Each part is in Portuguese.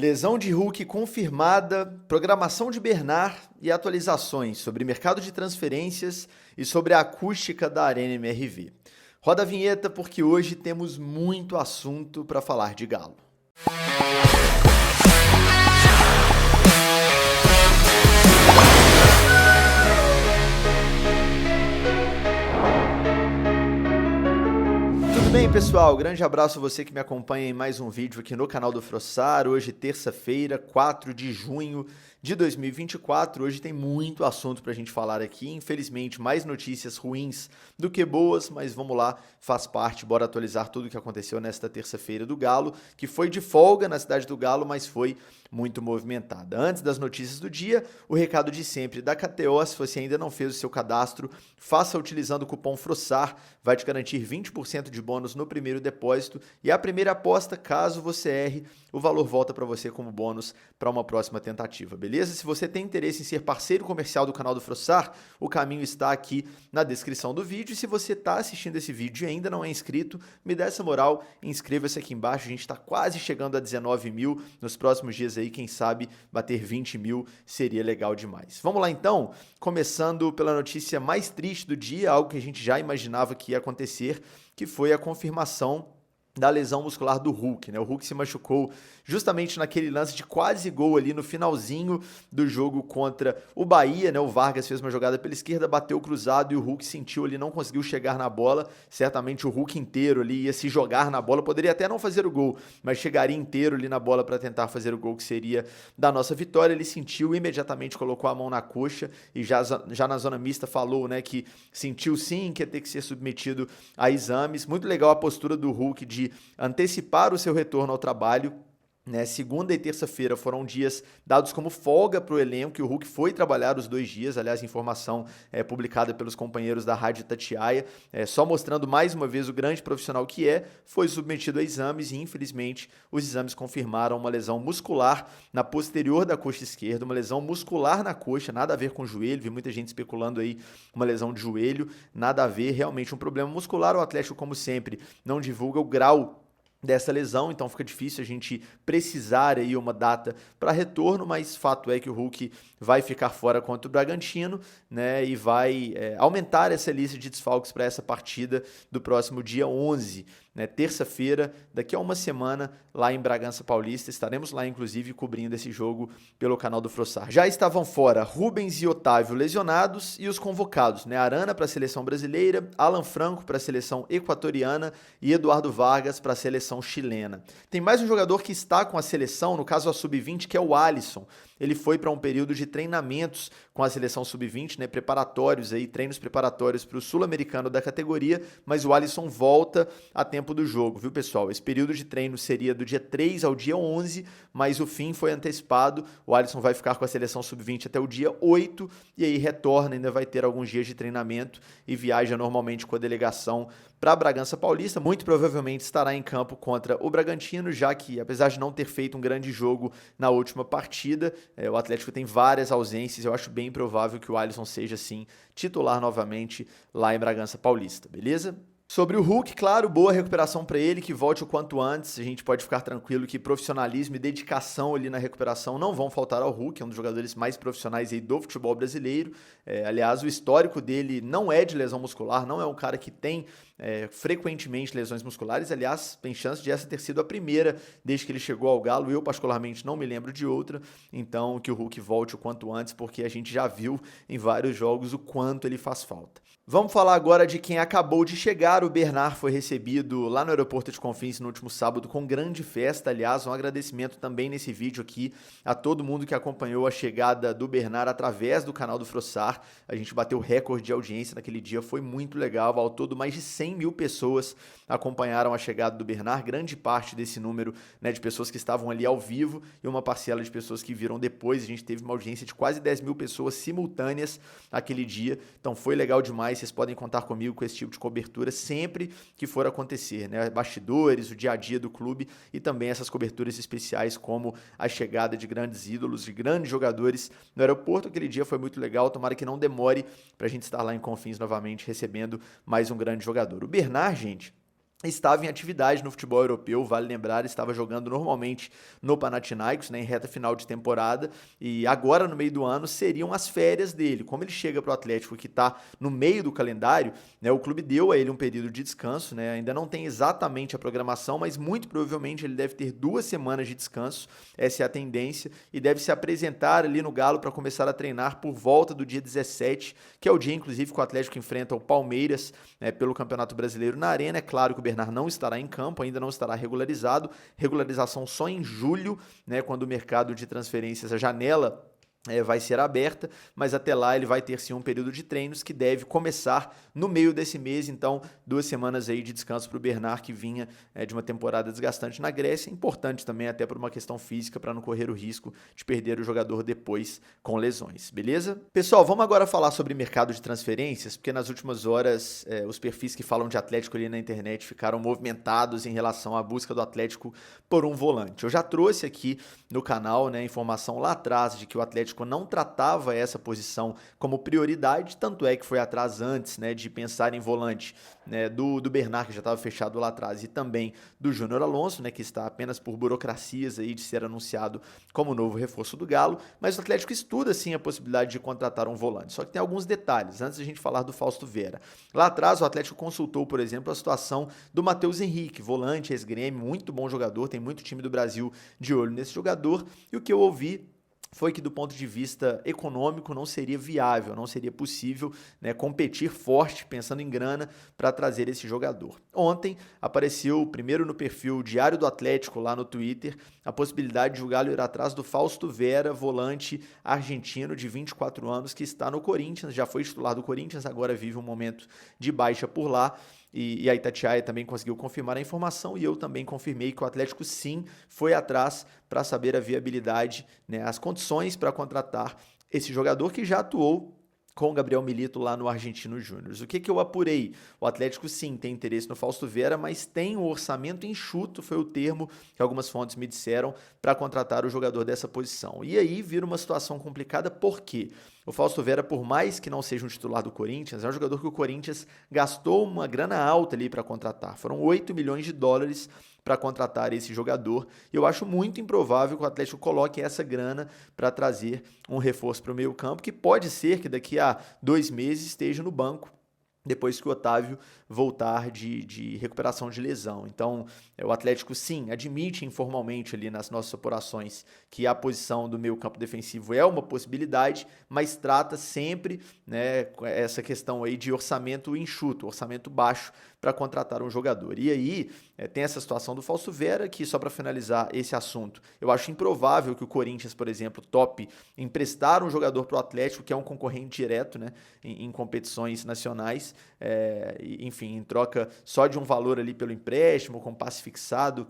Lesão de Hulk confirmada, programação de Bernard e atualizações sobre mercado de transferências e sobre a acústica da Arena MRV. Roda a vinheta porque hoje temos muito assunto para falar de Galo. Tudo bem, pessoal? Grande abraço a você que me acompanha em mais um vídeo aqui no canal do Frossar. Hoje, terça-feira, 4 de junho de 2024. Hoje tem muito assunto para a gente falar aqui. Infelizmente, mais notícias ruins do que boas, mas vamos lá, faz parte. Bora atualizar tudo o que aconteceu nesta terça-feira do Galo, que foi de folga na cidade do Galo, mas foi muito movimentada. Antes das notícias do dia, o recado de sempre da KTO. Se você ainda não fez o seu cadastro, faça utilizando o cupom FROSSAR, vai te garantir 20% de bônus no primeiro depósito e a primeira aposta, caso você erre, o valor volta para você como bônus para uma próxima tentativa, beleza? Se você tem interesse em ser parceiro comercial do canal do Frossar, o caminho está aqui na descrição do vídeo. E se você está assistindo esse vídeo e ainda não é inscrito, me dá essa moral, inscreva-se aqui embaixo. A gente está quase chegando a 19 mil. Nos próximos dias aí, quem sabe, bater 20 mil seria legal demais. Vamos lá então, começando pela notícia mais triste do dia, algo que a gente já imaginava que ia acontecer, que foi a confirmação da lesão muscular do Hulk, né? O Hulk se machucou justamente naquele lance de quase gol ali no finalzinho do jogo contra o Bahia, né? O Vargas fez uma jogada pela esquerda, bateu cruzado e o Hulk sentiu ali, não conseguiu chegar na bola. Certamente o Hulk inteiro ali ia se jogar na bola, poderia até não fazer o gol, mas chegaria inteiro ali na bola para tentar fazer o gol que seria da nossa vitória. Ele sentiu, imediatamente colocou a mão na coxa e já na zona mista falou, né, que sentiu sim que ia ter que ser submetido a exames. Muito legal a postura do Hulk de antecipar o seu retorno ao trabalho. Segunda e terça-feira foram dias dados como folga para o elenco, e o Hulk foi trabalhar os 2 dias, aliás, informação publicada pelos companheiros da Rádio Itatiaia, só mostrando mais uma vez o grande profissional que foi submetido a exames e, infelizmente, os exames confirmaram uma lesão muscular na posterior da coxa esquerda, uma lesão muscular na coxa, nada a ver com o joelho, vi muita gente especulando aí uma lesão de joelho, nada a ver, realmente um problema muscular. O Atlético, como sempre, não divulga o grau dessa lesão, então fica difícil a gente precisar aí uma data para retorno, mas fato é que o Hulk vai ficar fora contra o Bragantino, né, e vai aumentar essa lista de desfalques para essa partida do próximo dia 11, né, terça-feira, daqui a uma semana, lá em Bragança Paulista. Estaremos lá, inclusive, cobrindo esse jogo pelo canal do Frossar. Já estavam fora Rubens e Otávio lesionados e os convocados, né, Arana para a seleção brasileira, Alan Franco para a seleção equatoriana e Eduardo Vargas para a seleção chilena. Tem mais um jogador que está com a seleção, no caso a Sub-20, que é o Alisson. Ele foi para um período de treinamentos com a seleção Sub-20, né, preparatórios aí, treinos preparatórios para o sul-americano da categoria, mas o Alisson volta a tempo do jogo, viu, pessoal? Esse período de treino seria do dia 3 ao dia 11, mas o fim foi antecipado. O Alisson vai ficar com a seleção Sub-20 até o dia 8 e aí retorna, ainda vai ter alguns dias de treinamento e viaja normalmente com a delegação para Bragança Paulista. Muito provavelmente estará em campo contra o Bragantino, já que, apesar de não ter feito um grande jogo na última partida, o Atlético tem várias ausências. Eu acho bem provável que o Alisson seja, sim, titular novamente lá em Bragança Paulista, beleza? Sobre o Hulk, claro, boa recuperação para ele, que volte o quanto antes. A gente pode ficar tranquilo que profissionalismo e dedicação ali na recuperação não vão faltar ao Hulk, é um dos jogadores mais profissionais aí do futebol brasileiro. Aliás, o histórico dele não é de lesão muscular, não é um cara que tem frequentemente lesões musculares. Aliás, tem chance de essa ter sido a primeira desde que ele chegou ao Galo. Eu, particularmente, não me lembro de outra. Então, que o Hulk volte o quanto antes, porque a gente já viu em vários jogos o quanto ele faz falta. Vamos falar agora de quem acabou de chegar. O Bernard foi recebido lá no aeroporto de Confins no último sábado com grande festa. Aliás, um agradecimento também nesse vídeo aqui a todo mundo que acompanhou a chegada do Bernard através do canal do Frossar. A gente bateu recorde de audiência naquele dia, foi muito legal. Ao todo, mais de 100 mil pessoas acompanharam a chegada do Bernard. Grande parte desse número, né, de pessoas que estavam ali ao vivo e uma parcela de pessoas que viram depois. A gente teve uma audiência de quase 10 mil pessoas simultâneas naquele dia. Então foi legal demais. Vocês podem contar comigo com esse tipo de cobertura sempre que for acontecer, né? Bastidores, o dia a dia do clube e também essas coberturas especiais como a chegada de grandes ídolos, de grandes jogadores no aeroporto. Aquele dia foi muito legal, tomara que não demore para a gente estar lá em Confins novamente recebendo mais um grande jogador. O Bernard, gente, estava em atividade no futebol europeu, vale lembrar, estava jogando normalmente no Panathinaikos, né, em reta final de temporada, e agora no meio do ano seriam as férias dele. Como ele chega para o Atlético que está no meio do calendário, né, o clube deu a ele um período de descanso, né, ainda não tem exatamente a programação, mas muito provavelmente ele deve ter 2 semanas de descanso, essa é a tendência, e deve se apresentar ali no Galo para começar a treinar por volta do dia 17, que é o dia inclusive que o Atlético enfrenta o Palmeiras, né, pelo Campeonato Brasileiro na Arena. É claro que o Bernard não estará em campo, ainda não estará regularizado, regularização só em julho, né, quando o mercado de transferências, a janela vai ser aberta, mas até lá ele vai ter sim um período de treinos que deve começar no meio desse mês, então 2 semanas aí de descanso para o Bernard, que vinha de uma temporada desgastante na Grécia, importante também até por uma questão física, para não correr o risco de perder o jogador depois com lesões, beleza? Pessoal, vamos agora falar sobre mercado de transferências, porque nas últimas horas os perfis que falam de Atlético ali na internet ficaram movimentados em relação à busca do Atlético por um volante. Eu já trouxe aqui no canal, né, informação lá atrás de que o Atlético não tratava essa posição como prioridade, tanto é que foi atrás antes, né, de pensar em volante, né, do Bernard, que já estava fechado lá atrás, e também do Júnior Alonso, né, que está apenas por burocracias aí de ser anunciado como novo reforço do Galo, mas o Atlético estuda sim a possibilidade de contratar um volante, só que tem alguns detalhes, antes de a gente falar do Fausto Vera. Lá atrás o Atlético consultou, por exemplo, a situação do Matheus Henrique, volante, ex-Grêmio, muito bom jogador, tem muito time do Brasil de olho nesse jogador, e o que eu ouvi foi que do ponto de vista econômico não seria viável, não seria possível, né, competir forte, pensando em grana, para trazer esse jogador. Ontem apareceu, primeiro no perfil Diário do Atlético, lá no Twitter, a possibilidade de o Galo ir atrás do Fausto Vera, volante argentino de 24 anos, que está no Corinthians, já foi titular do Corinthians, agora vive um momento de baixa por lá. E a Itatiaia também conseguiu confirmar a informação e eu também confirmei que o Atlético sim foi atrás para saber a viabilidade, né, as condições para contratar esse jogador que já atuou com o Gabriel Milito lá no Argentino Júnior. O que eu apurei? O Atlético sim tem interesse no Fausto Vera, mas tem um orçamento enxuto, foi o termo que algumas fontes me disseram, para contratar o jogador dessa posição. E aí vira uma situação complicada, por quê? O Fausto Vera, por mais que não seja um titular do Corinthians, é um jogador que o Corinthians gastou uma grana alta ali para contratar. Foram 8 milhões de dólares para contratar esse jogador. E eu acho muito improvável que o Atlético coloque essa grana para trazer um reforço para o meio-campo, que pode ser que daqui a 2 meses esteja no banco, depois que o Otávio voltar de recuperação de lesão. Então, o Atlético, sim, admite informalmente ali nas nossas apurações que a posição do meio campo defensivo é uma possibilidade, mas trata sempre, né, essa questão aí de orçamento enxuto, orçamento baixo para contratar um jogador. E aí, tem essa situação do Fausto Vera, que só para finalizar esse assunto, eu acho improvável que o Corinthians, por exemplo, tope emprestar um jogador para o Atlético, que é um concorrente direto, né, em competições nacionais, enfim, em troca só de um valor ali pelo empréstimo, com passe fixado,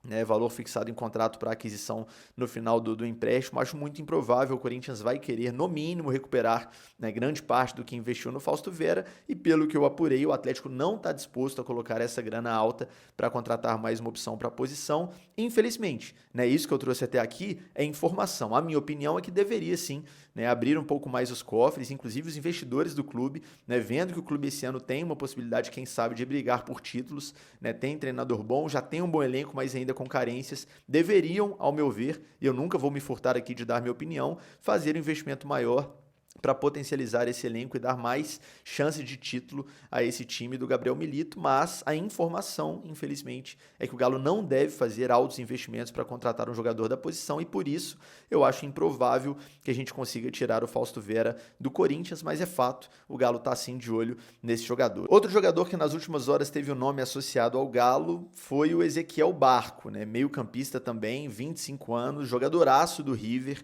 né, valor fixado em contrato para aquisição no final do empréstimo. Acho muito improvável. O Corinthians vai querer, no mínimo, recuperar, né, grande parte do que investiu no Fausto Vera, e pelo que eu apurei, o Atlético não está disposto a colocar essa grana alta para contratar mais uma opção para a posição, infelizmente. Né, isso que eu trouxe até aqui é informação. A minha opinião é que deveria sim, né, abrir um pouco mais os cofres, inclusive os investidores do clube, né, vendo que o clube esse ano tem uma possibilidade, quem sabe, de brigar por títulos, né, tem treinador bom, já tem um bom elenco, mas ainda com carências, deveriam, ao meu ver, e eu nunca vou me furtar aqui de dar minha opinião, fazer um investimento maior para potencializar esse elenco e dar mais chance de título a esse time do Gabriel Milito, mas a informação, infelizmente, é que o Galo não deve fazer altos investimentos para contratar um jogador da posição, e por isso eu acho improvável que a gente consiga tirar o Fausto Vera do Corinthians, mas é fato, o Galo está sim de olho nesse jogador. Outro jogador que nas últimas horas teve o nome associado ao Galo foi o Ezequiel Barco, né? Meio-campista também, 25 anos, jogadoraço do River,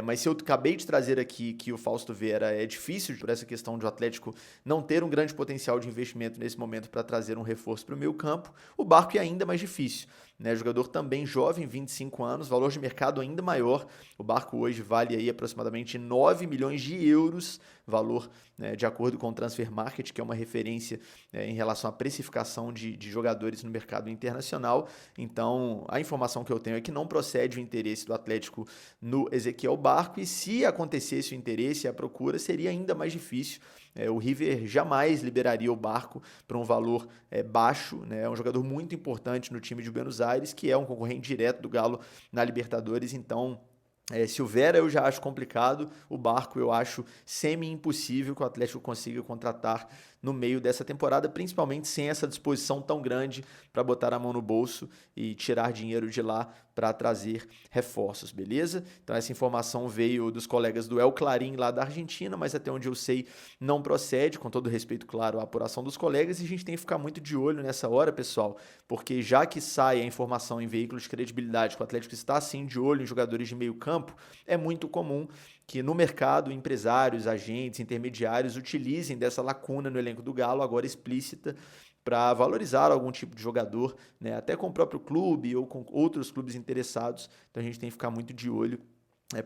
mas se eu acabei de trazer aqui que o Fausto Vera é difícil por essa questão de o Atlético não ter um grande potencial de investimento nesse momento para trazer um reforço para o meio campo, o Barco é ainda mais difícil. Né, jogador também jovem, 25 anos, valor de mercado ainda maior. O Barco hoje vale aí aproximadamente 9 milhões de euros, valor, né, de acordo com o Transfer Market, que é uma referência em relação à precificação de jogadores no mercado internacional. Então, a informação que eu tenho é que não procede o interesse do Atlético no Ezequiel Barco, e se acontecesse o interesse e a procura, seria ainda mais difícil. o River jamais liberaria o Barco para um valor baixo, né? É um jogador muito importante no time de Buenos Aires, que é um concorrente direto do Galo na Libertadores, então se o Vera eu já acho complicado, o Barco eu acho semi-impossível que o Atlético consiga contratar no meio dessa temporada, principalmente sem essa disposição tão grande para botar a mão no bolso e tirar dinheiro de lá para trazer reforços, beleza? Então essa informação veio dos colegas do El Clarín lá da Argentina, mas até onde eu sei não procede, com todo respeito, claro, à apuração dos colegas, e a gente tem que ficar muito de olho nessa hora, pessoal, porque já que sai a informação em veículos de credibilidade que o Atlético está sim de olho em jogadores de meio campo, é muito comum que no mercado empresários, agentes, intermediários utilizem dessa lacuna no elenco do Galo, agora explícita, para valorizar algum tipo de jogador, né, até com o próprio clube ou com outros clubes interessados. Então a gente tem que ficar muito de olho.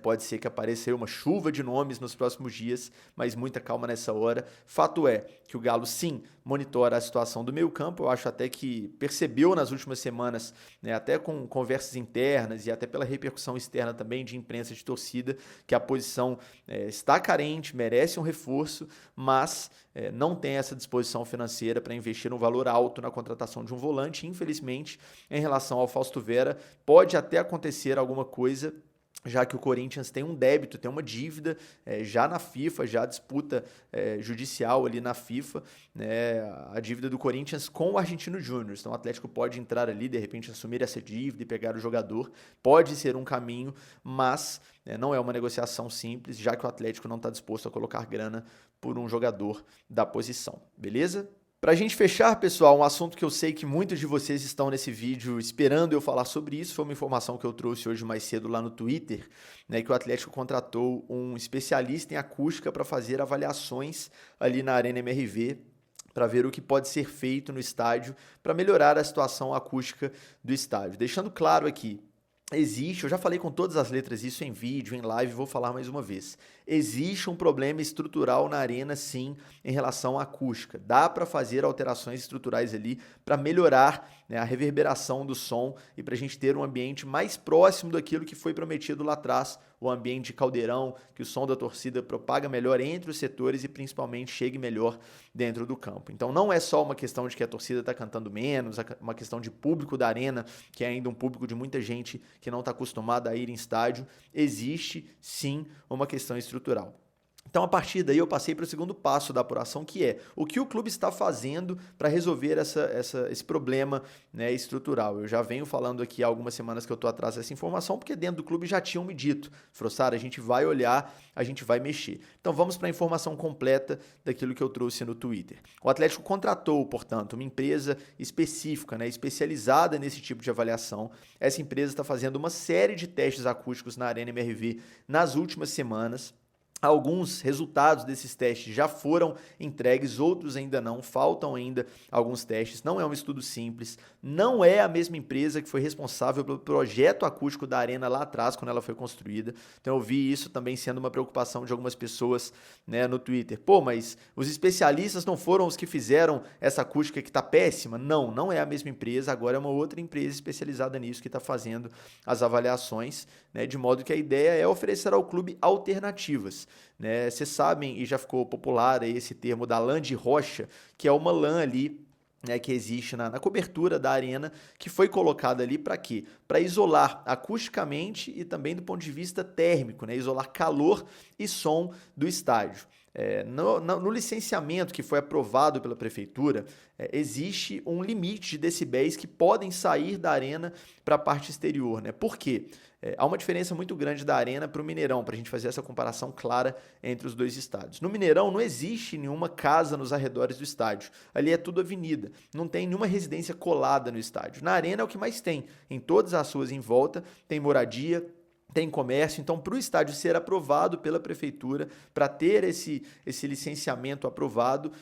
Pode ser que apareça aí uma chuva de nomes nos próximos dias, mas muita calma nessa hora. Fato é que o Galo, sim, monitora a situação do meio-campo. Eu acho até que percebeu nas últimas semanas, né, até com conversas internas e até pela repercussão externa também de imprensa, de torcida, que a posição está carente, merece um reforço, mas não tem essa disposição financeira para investir um valor alto na contratação de um volante. Infelizmente, em relação ao Fausto Vera, pode até acontecer alguma coisa, já que o Corinthians tem um débito, tem uma dívida já na FIFA, já disputa judicial ali na FIFA, né, a dívida do Corinthians com o Argentino Júnior. Então o Atlético pode entrar ali, de repente assumir essa dívida e pegar o jogador, pode ser um caminho, mas não é uma negociação simples, já que o Atlético não está disposto a colocar grana por um jogador da posição, beleza? Para a gente fechar, pessoal, um assunto que eu sei que muitos de vocês estão nesse vídeo esperando eu falar sobre isso, foi uma informação que eu trouxe hoje mais cedo lá no Twitter, né, que o Atlético contratou um especialista em acústica para fazer avaliações ali na Arena MRV, para ver o que pode ser feito no estádio para melhorar a situação acústica do estádio. Deixando claro aqui, eu já falei com todas as letras isso em vídeo, em live, vou falar mais uma vez. Existe um problema estrutural na arena, sim, em relação à acústica. Dá para fazer alterações estruturais ali para melhorar, né, a reverberação do som e para a gente ter um ambiente mais próximo daquilo que foi prometido lá atrás, o ambiente de caldeirão, que o som da torcida propaga melhor entre os setores e principalmente chegue melhor dentro do campo. Então não é só uma questão de que a torcida está cantando menos, uma questão de público da arena, que é ainda um público de muita gente que não está acostumada a ir em estádio. Existe sim uma questão estrutural. Então, a partir daí, eu passei para o segundo passo da apuração, que é o que o clube está fazendo para resolver esse problema, né, estrutural. Eu já venho falando aqui há algumas semanas que eu estou atrás dessa informação, porque dentro do clube já tinham me dito, Frossard, a gente vai olhar, a gente vai mexer. Então, vamos para a informação completa daquilo que eu trouxe no Twitter. O Atlético contratou, portanto, uma empresa específica, né, especializada nesse tipo de avaliação. Essa empresa está fazendo uma série de testes acústicos na Arena MRV nas últimas semanas. Alguns resultados desses testes já foram entregues, outros ainda não, faltam ainda alguns testes. Não é um estudo simples, não é a mesma empresa que foi responsável pelo projeto acústico da arena lá atrás, quando ela foi construída. Então eu vi isso também sendo uma preocupação de algumas pessoas, né, no Twitter. Pô, mas os especialistas não foram os que fizeram essa acústica que está péssima? Não, não é a mesma empresa, agora é uma outra empresa especializada nisso que está fazendo as avaliações, né, de modo que a ideia é oferecer ao clube alternativas. Né? Vocês sabem, e já ficou popular aí esse termo da lã de rocha, que é uma lã ali, né, que existe na cobertura da arena, que foi colocada ali para quê? Para isolar acusticamente e também do ponto de vista térmico, né? Isolar calor e som do estádio. No licenciamento que foi aprovado pela prefeitura, existe um limite de decibéis que podem sair da arena para a parte exterior, né? Por quê? Há uma diferença muito grande da arena para o Mineirão, para a gente fazer essa comparação clara entre os dois estádios. No Mineirão não existe nenhuma casa nos arredores do estádio, ali é tudo avenida, não tem nenhuma residência colada no estádio. Na arena é o que mais tem, em todas as ruas em volta tem moradia, tem comércio, então para o estádio ser aprovado pela prefeitura, para ter esse licenciamento aprovado,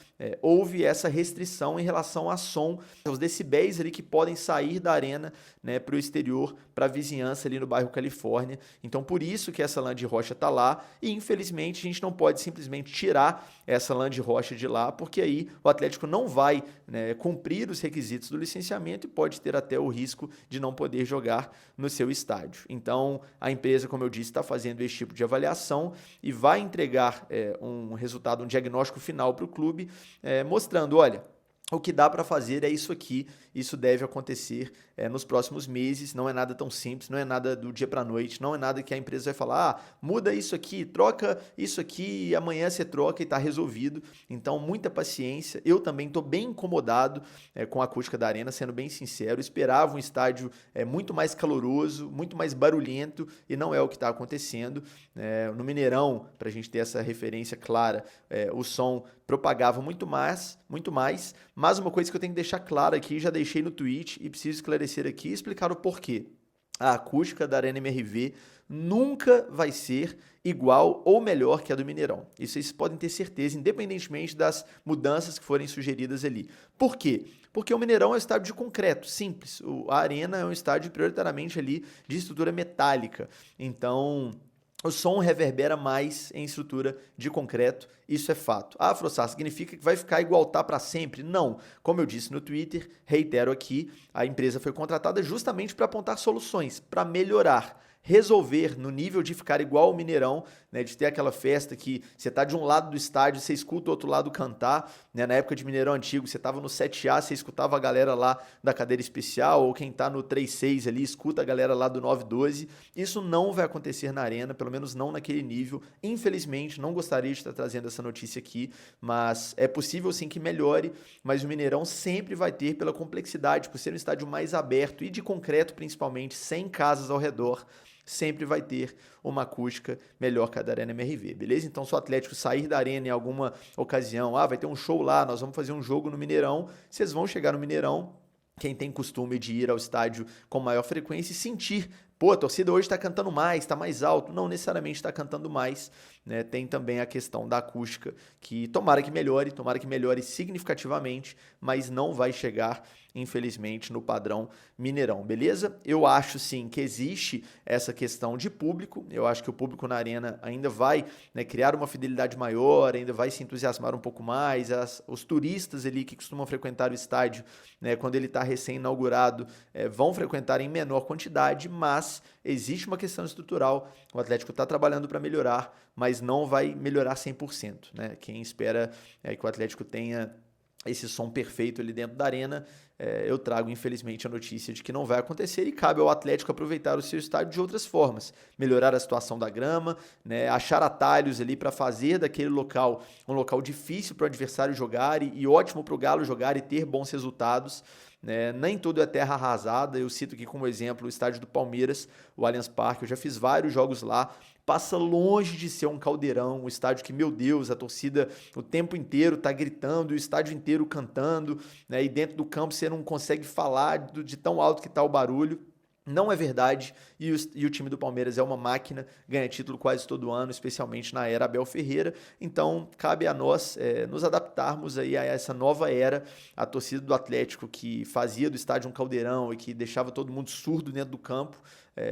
houve essa restrição em relação a som, os decibéis ali que podem sair da arena, né, para o exterior, para a vizinhança ali no bairro Califórnia. Então por isso que essa lã de rocha está lá e infelizmente a gente não pode simplesmente tirar essa lã de rocha de lá, porque aí o Atlético não vai, né, cumprir os requisitos do licenciamento e pode ter até o risco de não poder jogar no seu estádio. Então a empresa, como eu disse, está fazendo esse tipo de avaliação e vai entregar um resultado, um diagnóstico final para o clube, mostrando, olha, o que dá para fazer é isso aqui, isso deve acontecer nos próximos meses, não é nada tão simples, não é nada do dia para a noite, não é nada que a empresa vai falar, muda isso aqui, troca isso aqui, e amanhã você troca e está resolvido. Então, muita paciência. Eu também estou bem incomodado com a acústica da arena, sendo bem sincero, esperava um estádio muito mais caloroso, muito mais barulhento, e não é o que está acontecendo. No Mineirão, para a gente ter essa referência clara, o som propagava muito mais, mas uma coisa que eu tenho que deixar clara aqui, já deixei no tweet e preciso esclarecer aqui e explicar o porquê. A acústica da Arena MRV nunca vai ser igual ou melhor que a do Mineirão. Isso vocês podem ter certeza, independentemente das mudanças que forem sugeridas ali. Por quê? Porque o Mineirão é um estádio de concreto, simples. A Arena é um estádio prioritariamente ali de estrutura metálica. Então, o som reverbera mais em estrutura de concreto, isso é fato. Ah, Frossar, significa que vai ficar igual tá para sempre? Não. Como eu disse no Twitter, reitero aqui, a empresa foi contratada justamente para apontar soluções, para melhorar, resolver no nível de ficar igual ao Mineirão, né, de ter aquela festa que você tá de um lado do estádio, você escuta o outro lado cantar, né, na época de Mineirão Antigo, você tava no 7A, você escutava a galera lá da cadeira especial, ou quem tá no 3.6 ali, escuta a galera lá do 9.12, isso não vai acontecer na Arena, pelo menos não naquele nível, infelizmente, não gostaria de estar trazendo essa notícia aqui, mas é possível sim que melhore, mas o Mineirão sempre vai ter, pela complexidade, por ser um estádio mais aberto e de concreto principalmente, sem casas ao redor, sempre vai ter uma acústica melhor que a da Arena MRV, beleza? Então, se o Atlético sair da Arena em alguma ocasião, vai ter um show lá, nós vamos fazer um jogo no Mineirão, vocês vão chegar no Mineirão, quem tem costume de ir ao estádio com maior frequência e sentir, pô, a torcida hoje está cantando mais, está mais alto, não necessariamente está cantando mais, né? Tem também a questão da acústica, que tomara que melhore significativamente, mas não vai chegar, infelizmente, no padrão Mineirão, beleza? Eu acho sim que existe essa questão de público, eu acho que o público na Arena ainda vai, né, criar uma fidelidade maior, ainda vai se entusiasmar um pouco mais, os turistas ali que costumam frequentar o estádio, né, quando ele está recém-inaugurado, vão frequentar em menor quantidade, mas existe uma questão estrutural, o Atlético está trabalhando para melhorar, mas não vai melhorar 100%, né? Quem espera que o Atlético tenha esse som perfeito ali dentro da arena, eu trago, infelizmente, a notícia de que não vai acontecer e cabe ao Atlético aproveitar o seu estádio de outras formas, melhorar a situação da grama, né, achar atalhos ali para fazer daquele local um local difícil para o adversário jogar e ótimo para o Galo jogar e ter bons resultados. Nem tudo é terra arrasada, eu cito aqui como exemplo o estádio do Palmeiras, o Allianz Parque, eu já fiz vários jogos lá, passa longe de ser um caldeirão, um estádio que, meu Deus, a torcida o tempo inteiro tá gritando, o estádio inteiro cantando, né, e dentro do campo você não consegue falar de tão alto que tá o barulho. Não é verdade, e o time do Palmeiras é uma máquina, ganha título quase todo ano, especialmente na era Abel Ferreira, então cabe a nós nos adaptarmos aí a essa nova era, a torcida do Atlético que fazia do estádio um caldeirão e que deixava todo mundo surdo dentro do campo,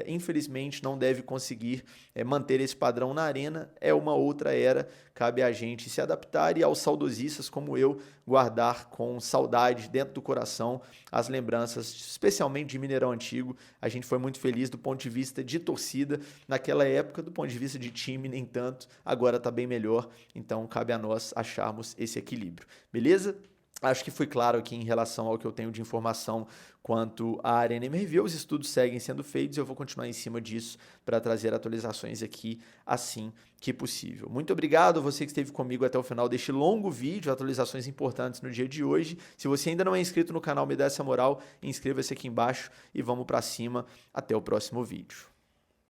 infelizmente não deve conseguir manter esse padrão na arena, é uma outra era, cabe a gente se adaptar e aos saudosistas como eu guardar com saudade dentro do coração as lembranças, especialmente de Mineirão Antigo. A gente foi muito feliz do ponto de vista de torcida naquela época, do ponto de vista de time nem tanto, agora está bem melhor, então cabe a nós acharmos esse equilíbrio, beleza? Acho que foi claro aqui em relação ao que eu tenho de informação quanto à Arena MRV. Os estudos seguem sendo feitos e eu vou continuar em cima disso para trazer atualizações aqui assim que possível. Muito obrigado a você que esteve comigo até o final deste longo vídeo, atualizações importantes no dia de hoje. Se você ainda não é inscrito no canal, me dá essa moral, inscreva-se aqui embaixo e vamos para cima. Até o próximo vídeo.